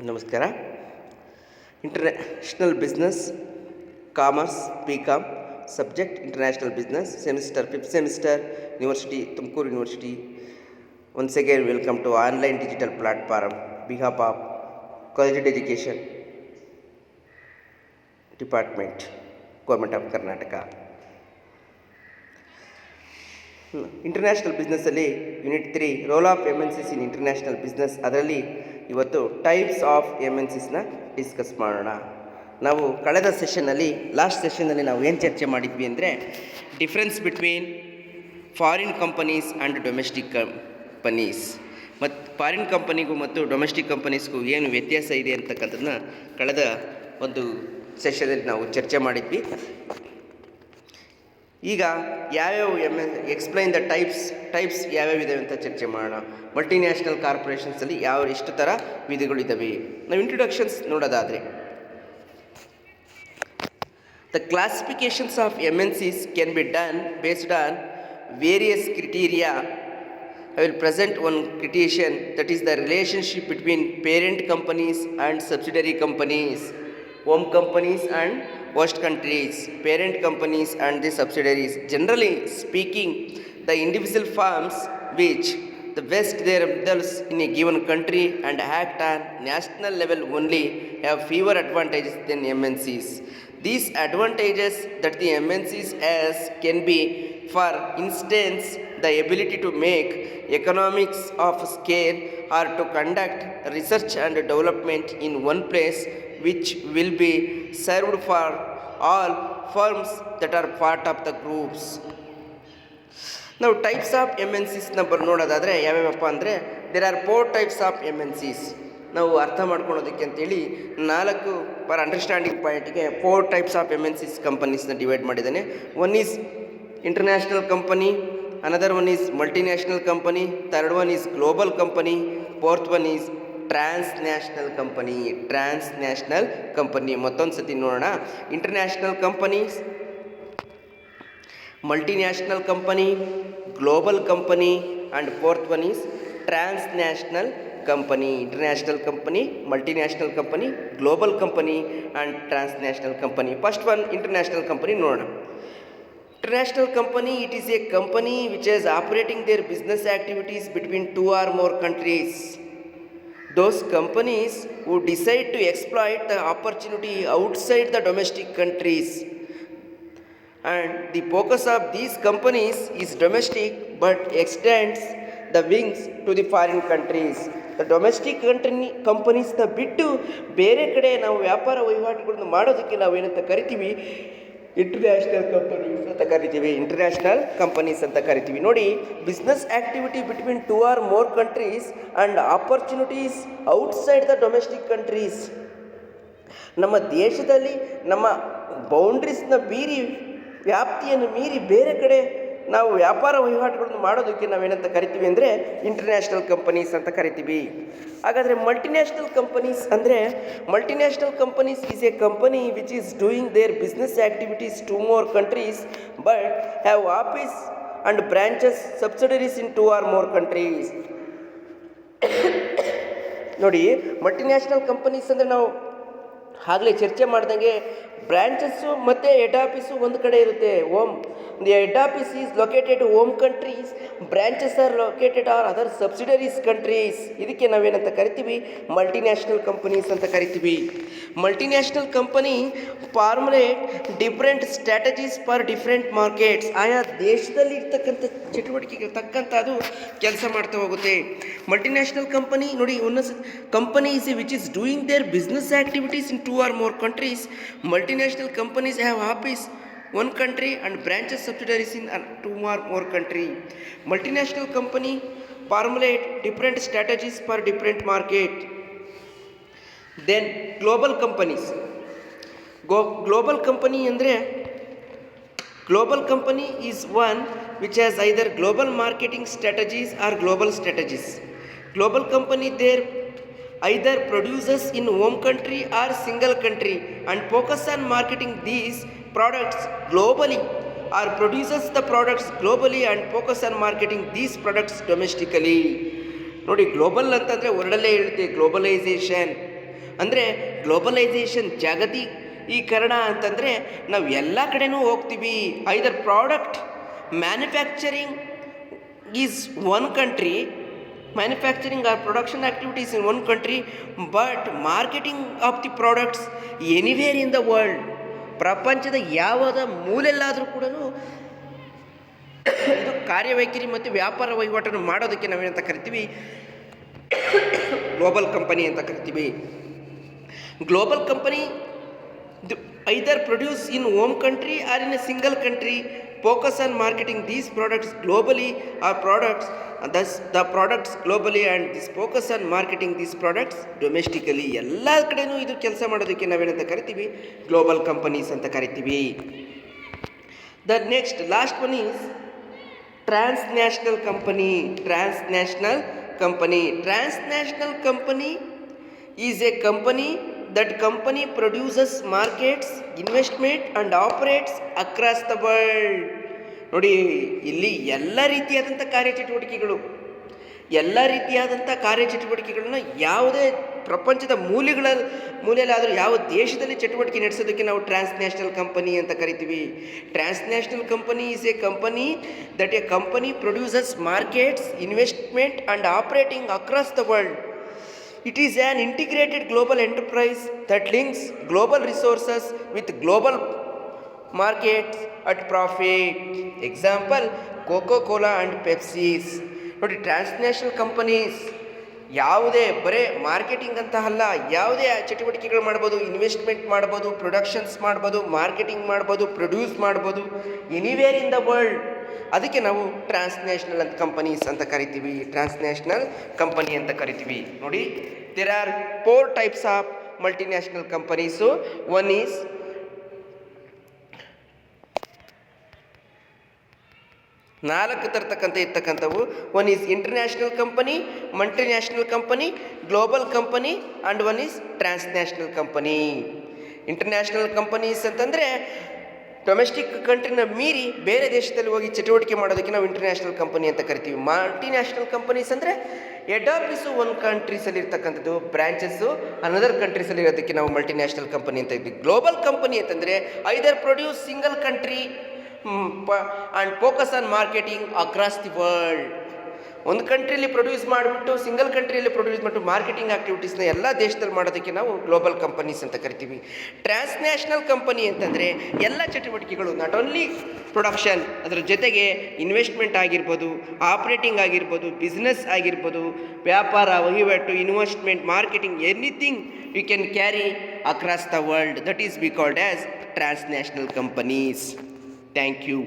ನಮಸ್ಕಾರ. International business commerce BCom subject international business semester 5th semester university Tumakuru university. Once again welcome to online digital platform behalf of college education department government of Karnataka. International ಬಿಸ್ನೆಸ್ಸಲ್ಲಿ unit 3 role of MNCs in international business, ಅದರಲ್ಲಿ ಇವತ್ತು types of MNCಸ್ನ discuss ಮಾಡೋಣ. ನಾವು ಕಳೆದ ಸೆಷನ್ನಲ್ಲಿ last ಸೆಷನ್ನಲ್ಲಿ ನಾವು ಏನು ಚರ್ಚೆ ಮಾಡಿದ್ವಿ ಅಂದರೆ difference between foreign companies and domestic companies, ಮತ್ತು ಫಾರಿನ್ ಕಂಪನಿಗೂ ಮತ್ತು ಡೊಮೆಸ್ಟಿಕ್ ಕಂಪನೀಸ್ಗೂ ಏನು ವ್ಯತ್ಯಾಸ ಇದೆ ಅಂತಕ್ಕಂಥದ್ದನ್ನ ಕಳೆದ ಒಂದು ಸೆಷನ್ನಲ್ಲಿ ನಾವು ಚರ್ಚೆ ಮಾಡಿದ್ವಿ. ಈಗ ಯಾವ್ಯಾವ ಎಕ್ಸ್ಪ್ಲೈನ್ ದ ಟೈಪ್ಸ್ ಯಾವ್ಯಾವ ಇದಾವೆ ಅಂತ ಚರ್ಚೆ ಮಾಡೋಣ. ಮಲ್ಟಿನ್ಯಾಷನಲ್ ಕಾರ್ಪೊರೇಷನ್ಸಲ್ಲಿ ಎಷ್ಟು ಥರ ವಿಧಗಳಿದ್ದಾವೆ ನಾವು ಇಂಟ್ರೊಡಕ್ಷನ್ಸ್ ನೋಡೋದಾದರೆ, the ಕ್ಲಾಸಿಫಿಕೇಷನ್ಸ್ of MNCs can be done based on various criteria. I will present one criterion, that is the relationship between parent companies and subsidiary companies, home companies and host countries, parent companies and the subsidiaries. Generally speaking, the individual firms which the vest themselves in a given country and act on national level only have fewer advantages than MNCs. These advantages that the MNCs has can be, for instance, the ability to make economics of scale or to conduct research and development in one place, which will be served for all firms that are part of the groups. ನಾವು types of MNCs ನೋಡೋದಾದರೆ ಯಾವ್ಯಾವಪ್ಪ ಅಂದರೆ, there are 4 types of MNCs. ನಾವು ಅರ್ಥ ಮಾಡ್ಕೊಳೋದಕ್ಕೆ ಅಂತೇಳಿ 4 for understanding ಪಾಯಿಂಟ್ಗೆ 4 types of MNCs ಕಂಪನೀಸ್ನ ಡಿವೈಡ್ ಮಾಡಿದ್ದಾನೆ. One is international company, another one is multinational company, third one is global company, fourth one is transnational company. ಮತ್ತೊಂದು ಸತಿ ನೋಡೋಣ. International companies, multinational company, global company and fourth one is transnational company. International company, multinational company, global company and transnational company. First one international company ನೋಡೋಣ. International company, it is a company which is operating their business activities between 2 or more countries. Those companies who decide to exploit the opportunity outside the domestic countries, and the focus of these companies is domestic but extends the wings to the foreign countries. The domestic ಕಂಪನೀಸ್ನ ಬಿಟ್ಟು ಬೇರೆ ಕಡೆ ನಾವು ವ್ಯಾಪಾರ ವಹಿವಾಟುಗಳನ್ನು ಮಾಡೋದಕ್ಕೆ ನಾವೇನಂತ ಕರಿತೀವಿ, international companies ಅಂತ ಕರಿತೀವಿ. ನೋಡಿ, business activity between 2 or more countries and opportunities outside the domestic countries. ನಮ್ಮ ದೇಶದಲ್ಲಿ ನಮ್ಮ ಬೌಂಡ್ರೀಸ್ನ ವ್ಯಾಪ್ತಿಯನ್ನು ಮೀರಿ ಬೇರೆ ಕಡೆ ನಾವು ವ್ಯಾಪಾರ ವಹಿವಾಟುಗಳನ್ನು ಮಾಡೋದಕ್ಕೆ ನಾವೇನಂತ ಕರಿತೀವಿ ಅಂದರೆ ಇಂಟರ್ನ್ಯಾಷನಲ್ ಕಂಪನೀಸ್ ಅಂತ ಕರಿತೀವಿ. ಹಾಗಾದರೆ ಮಲ್ಟಿನ್ಯಾಷನಲ್ ಕಂಪನೀಸ್ ಅಂದರೆ, multinational companies is a company which is doing their business activities 2 more countries but have office and branches subsidiaries in 2 or more countries. ನೋಡಿ, ಮಲ್ಟಿನ್ಯಾಷನಲ್ ಕಂಪನೀಸ್ ಅಂದರೆ ನಾವು ಆಗಲೇ ಚರ್ಚೆ ಮಾಡ್ದಂಗೆ ಬ್ರಾಂಚಸ್ಸು ಮತ್ತು ಹೆಡ್ ಆಫೀಸು ಒಂದು ಕಡೆ ಇರುತ್ತೆ. The head office is located home countries, branches are located are other subsidiaries countries. ಇದಕ್ಕೆ ನಾವೇನಂತ ಕರಿತೀವಿ, ಮಲ್ಟಿನ್ಯಾಷನಲ್ ಕಂಪನೀಸ್ ಅಂತ ಕರಿತೀವಿ. Multinational company formulate different strategies for different markets. ಆಯಾ ದೇಶದಲ್ಲಿ ಇರ್ತಕ್ಕಂಥ ಚಟುವಟಿಕೆಗೆ ತಕ್ಕಂಥ ಅದು ಕೆಲಸ ಮಾಡ್ತಾ ಹೋಗುತ್ತೆ. ಮಲ್ಟಿನ್ಯಾಷನಲ್ ಕಂಪನಿ ನೋಡಿ, company is which is doing their business activities in 2 or more countries. Multinational companies have office one country and branches subsidiaries in 2 or more country. Multinational company formulate different strategies for different market. Then global companies. Global company andre, global company is one which has either global marketing strategies or global strategies. Global company there either produces in home country or single country and focus on marketing these products globally, or produces the products globally and focus on marketing these products domestically. ನೋಡಿ, global ಅಂತಂದರೆ ಹೊರಡಲ್ಲೇ ಹೇಳ್ತೀವಿ, globalisation. ಅಂದರೆ globalisation, ಜಾಗತೀಕರಣ ಅಂತಂದರೆ ನಾವು ಎಲ್ಲ ಕಡೆನೂ ಹೋಗ್ತೀವಿ. Either product manufacturing is one country, manufacturing or production activities in one country, but marketing of the products anywhere in the world, ಪ್ರಪಂಚದ ಯಾವುದ ಮೂಲೆಯಲ್ಲಾದರೂ ಕೂಡ ಇದು ಕಾರ್ಯವೈಖರಿ ಮತ್ತು ವ್ಯಾಪಾರ ವಹಿವಾಟನ್ನು ಮಾಡೋದಕ್ಕೆ ನಾವೇನಂತ ಕರಿತೀವಿ, ಗ್ಲೋಬಲ್ ಕಂಪನಿ ಅಂತ ಕರಿತೀವಿ. Global company either produce in home country or in a single country, focus on marketing these products globally or products, thus the products globally, and this focus on marketing these products domestically. ಎಲ್ಲ ಕಡೆನೂ ಇದು ಕೆಲಸ ಮಾಡೋದಕ್ಕೆ ನಾವೇನಂತ ಕರಿತೀವಿ, global companies ಅಂತ ಕರಿತೀವಿ. The next last one is transnational company. Transnational company, transnational company is a company that company produces, markets, investment and operates across the world. ನೋಡಿ, ಇಲ್ಲಿ ಎಲ್ಲ ರೀತಿಯಾದಂಥ ಕಾರ್ಯಚಟುವಟಿಕೆಗಳನ್ನ ಯಾವುದೇ ಪ್ರಪಂಚದ ಮೂಲೆಯಲ್ಲಾದರೂ ಯಾವ ದೇಶದಲ್ಲಿ ಚಟುವಟಿಕೆ ನಡೆಸೋದಕ್ಕೆ ನಾವು ಟ್ರಾನ್ಸ್ನ್ಯಾಷನಲ್ ಕಂಪನಿ ಅಂತ ಕರಿತೀವಿ. Transnational company is a company that a company produces, markets, investment and operating across the world. It is an integrated global enterprise that links global resources with global markets at profit. Example, Coca-Cola and Pepsi's. ನೋಡಿ, ಟ್ರಾನ್ಸ್ನ್ಯಾಷನಲ್ companies ಯಾವುದೇ ಬರೇ marketing ಅಂತ ಅಲ್ಲ, ಯಾವುದೇ ಚಟುವಟಿಕೆಗಳು ಮಾಡ್ಬೋದು, investment ಮಾಡ್ಬೋದು, productions ಮಾಡ್ಬೋದು, ಮಾರ್ಕೆಟಿಂಗ್ ಮಾಡ್ಬೋದು, ಪ್ರೊಡ್ಯೂಸ್ ಮಾಡ್ಬೋದು, ಎನಿವೇರ್ ಇನ್ ದ ವರ್ಲ್ಡ್. ಅದಕ್ಕೆ ನಾವು ಟ್ರಾನ್ಸ್ನ್ಯಾಷನಲ್ ಅಂತ ಕಂಪನೀಸ್ ಅಂತ ಕರಿತೀವಿ, ಟ್ರಾನ್ಸ್ನ್ಯಾಷನಲ್ ಕಂಪನಿ ಅಂತ ಕರಿತೀವಿ. ನೋಡಿ, there are 4 types of multinational companies. One is ನಾಲ್ಕು ಇರ್ತಕ್ಕಂಥವು. One is international company, multinational company, global company and one is transnational company. International companies ಅಂತಂದರೆ ಡೊಮೆಸ್ಟಿಕ್ ಕಂಟ್ರಿನ ಮೀರಿ ಬೇರೆ ದೇಶದಲ್ಲಿ ಹೋಗಿ ಚಟುವಟಿಕೆ ಮಾಡೋದಕ್ಕೆ ನಾವು ಇಂಟರ್ನ್ಯಾಷನಲ್ ಕಂಪನಿ ಅಂತ ಕರಿತೀವಿ. ಮಲ್ಟಿನ್ಯಾಷನಲ್ ಕಂಪನೀಸ್ ಅಂದರೆ ಹೆಡ್ ಆಫೀಸು ಒಂದು ಕಂಟ್ರೀಸಲ್ಲಿ ಇರ್ತಕ್ಕಂಥದ್ದು, ಬ್ರಾಂಚಸ್ಸು ಅನದರ್ ಕಂಟ್ರೀಸಲ್ಲಿ ಇರೋದಕ್ಕೆ ನಾವು ಮಲ್ಟಿನ್ಯಾಷನಲ್ ಕಂಪನಿ ಅಂತ ಇದ್ದೀವಿ. ಗ್ಲೋಬಲ್ ಕಂಪನಿ ಅಂತಂದರೆ either produce single country and focus on marketing across the world. ಒಂದು ಕಂಟ್ರಿಯಲ್ಲಿ ಪ್ರೊಡ್ಯೂಸ್ ಮಾಡಿಬಿಟ್ಟು, ಸಿಂಗಲ್ ಕಂಟ್ರಿಯಲ್ಲಿ ಪ್ರೊಡ್ಯೂಸ್ ಮಾಡಿಬಿಟ್ಟು ಮಾರ್ಕೆಟಿಂಗ್ ಆ್ಯಕ್ಟಿವಿಟೀಸ್ನ ಎಲ್ಲ ದೇಶದಲ್ಲಿ ಮಾಡೋದಕ್ಕೆ ನಾವು ಗ್ಲೋಬಲ್ ಕಂಪನೀಸ್ ಅಂತ ಕರಿತೀವಿ. ಟ್ರಾನ್ಸ್ನ್ಯಾಷನಲ್ ಕಂಪನಿ ಅಂತಂದರೆ ಎಲ್ಲ ಚಟುವಟಿಕೆಗಳು, ನಾಟ್ ಓನ್ಲಿ ಪ್ರೊಡಕ್ಷನ್, ಅದರ ಜೊತೆಗೆ ಇನ್ವೆಸ್ಟ್ಮೆಂಟ್ ಆಗಿರ್ಬೋದು, ಆಪ್ರೇಟಿಂಗ್ ಆಗಿರ್ಬೋದು, ಬಿಸ್ನೆಸ್ ಆಗಿರ್ಬೋದು, ವ್ಯಾಪಾರ ವಹಿವಾಟು, investment, marketing, anything you can carry across the world. That is we called as transnational companies. Thank you.